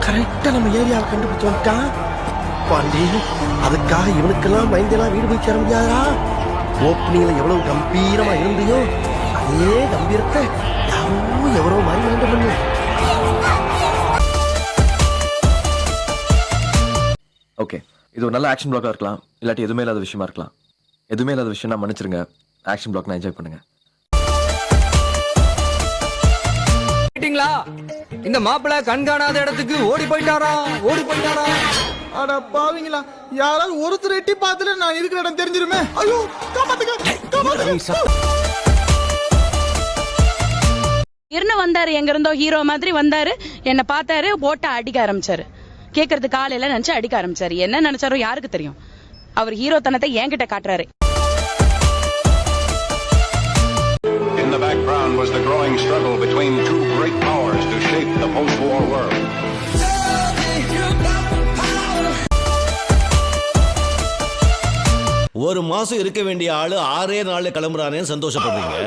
கரெக்டா நம்ம ஏரியாவை கண்டுபிடிச்சு வந்துட்டான் பாண்டி. அதுக்காக இவனுக்கெல்லாம் பயந்தெல்லாம் வீடு போய் சேர முடியாதா? ஓப்பனிங்ல எவ்வளவு கம்பீரமா இருந்தியோ அதே கம்பீரத்தை யாரோ எவரோ மாதிரி மைண்ட் பண்ணு. ஓகே, இது ஒரு நல்ல ஆக்ஷன் பிளாக்கா இருக்கலாம், இல்லாட்டி எதுவுமே இல்லாத விஷயமா இருக்கலாம். எதுவுமே இல்லாத விஷயம்னா மன்னிச்சிருங்க. ஆக்ஷன் பிளாக் நான் என்ஜாய் பண்ணுங்க. இந்த மாப்பிள்ள கண்காணாத இடத்துக்கு ஓடி போயிட்டாரா. அட பாவீங்களா, யாராவது ஒருத்தர் எட்டி பார்த்துல நான் இருக்கிற இடம் தெரிஞ்சிருமே. ஐயோ வந்தாரு, எங்க இருந்தோ ஹீரோ மாதிரி வந்தாரு, என்ன பார்த்தாரு, போட்ட அடிக்க ஆரம்பிச்சாரு. கேக்குறது காலையில நினைச்சு அடிக்க ஆரம்பிச்சாரு. என்ன நினைச்சாரோ யாருக்கு தெரியும். அவர் ஹீரோ தனத்தை என்கிட்ட காட்டுறாரு. In the background was the growing struggle between two great powers to shape the post-war world. ஒரு மாசம் இருக்க வேண்டிய ஆளு 6 நாள்ல கிளம்புறானேன்னு சந்தோஷப்படுறீங்க.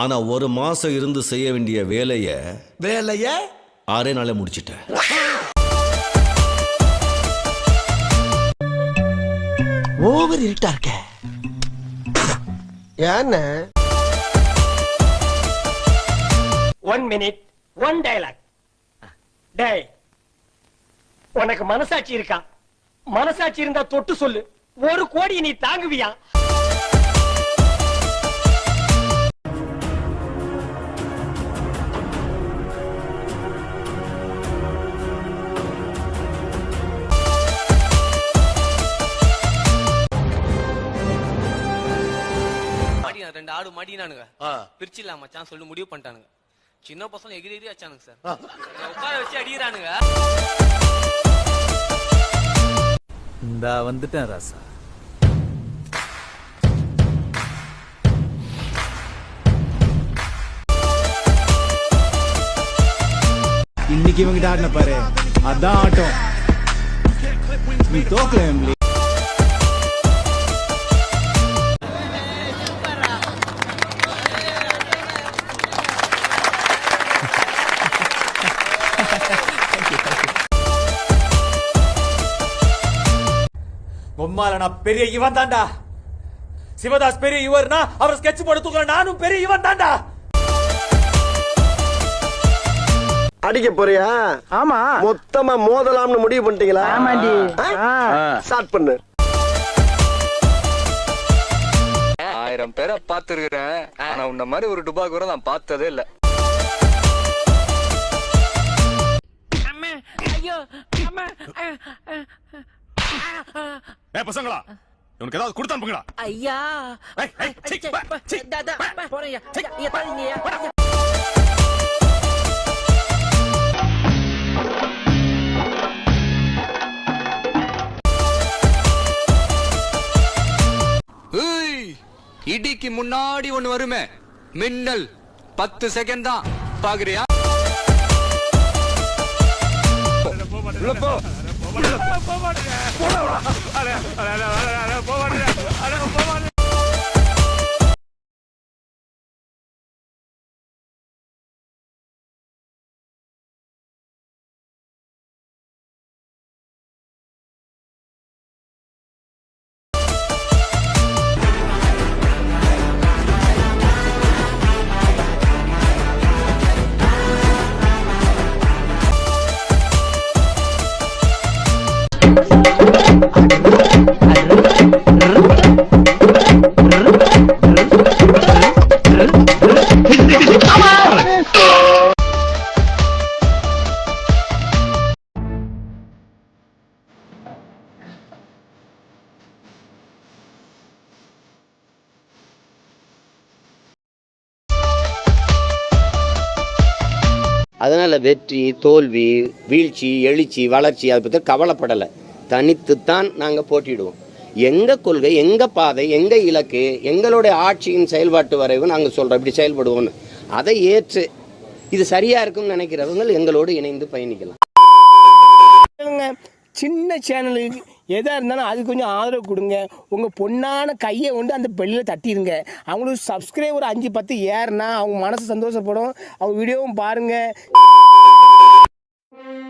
ஆனா ஒரு மாசம் இருந்து செய்ய வேண்டிய வேலைய 6 நாள்ல முடிச்சிட்டேன். ஓவர் இருட்டா இருக்க. ஏன்னா 1 minute 1 dialogue. டேய், உனக்கு மனசாட்சி இருக்கா? மனசாட்சி இருந்தா தொட்டு சொல்லு, 1 கோடி நீ தாங்குவியா? ரெண்டு ஆடு மாட்டினானுங்க, பிரிச்சிடலாம் மச்சான் சொல்லி முடிவு பண்ணிட்டானுங்க. சின்ன பசங்க எகிரி வச்சானுங்க சார், உட்கார வச்சு அடிக்கிறானுங்க. இந்தா வந்துட்டேன் ராசா. இன்னைக்கு இவங்க ஆடின பாரு, அதான் ஆட்டம். நீ தோக்கல எம்லி. உம்மால நான் பெரிய இவன் தாண்டா. சிவதாஸ் பெரிய இவர்னா அவர் ஸ்கெட்ச் போட்டு தூக்கல, நானும் பெரிய இவன் தாண்டா. அடிக்க போறியா? ஆமா, மொத்தமா மோதலாம்னு முடிவு பண்ணிட்டீங்களா? ஆமாடி. ஸ்டார்ட் பண்ணு. 1000 பேரை பார்த்திருக்கிறேன், ஆனா உன்ன மாதிரி ஒரு டுபா கூட நான் பார்த்ததே இல்ல. பசங்களா, உனக்கு ஏதாவது கொடுத்து அனுப்புங்களா? ஐயா இடிக்கு முன்னாடி ஒண்ணு வருமே மின்னல், 10 செகண்ட் தான். பாக்குறியா? அதனால் வெற்றி தோல்வி வீழ்ச்சி எழுச்சி வளர்ச்சி அதை பற்றி கவலைப்படலை. தனித்துத்தான் நாங்கள் போட்டிடுவோம். எங்கள் கொள்கை, எங்கள் பாதை, எங்கள் இலக்கு, எங்களுடைய ஆட்சியின் செயல்பாட்டு வரைவு நாங்கள் சொல்கிறோம் இப்படி செயல்படுவோன்னு. அதை ஏற்று இது சரியாக இருக்கும்னு நினைக்கிறவங்க எங்களோடு இணைந்து பயணிக்கலாம். சின்ன சேனலுக்கு எதாக இருந்தாலும் அது கொஞ்சம் ஆதரவு கொடுங்க. உங்கள் பொண்ணான கையை கொண்டு அந்த பெல்லில் தட்டிடுங்க. அவங்களுக்கு சப்ஸ்கிரைபர் 5-10 ஏறுனா அவங்க மனசு சந்தோஷப்படும். அவங்க வீடியோவும் பாருங்கள்.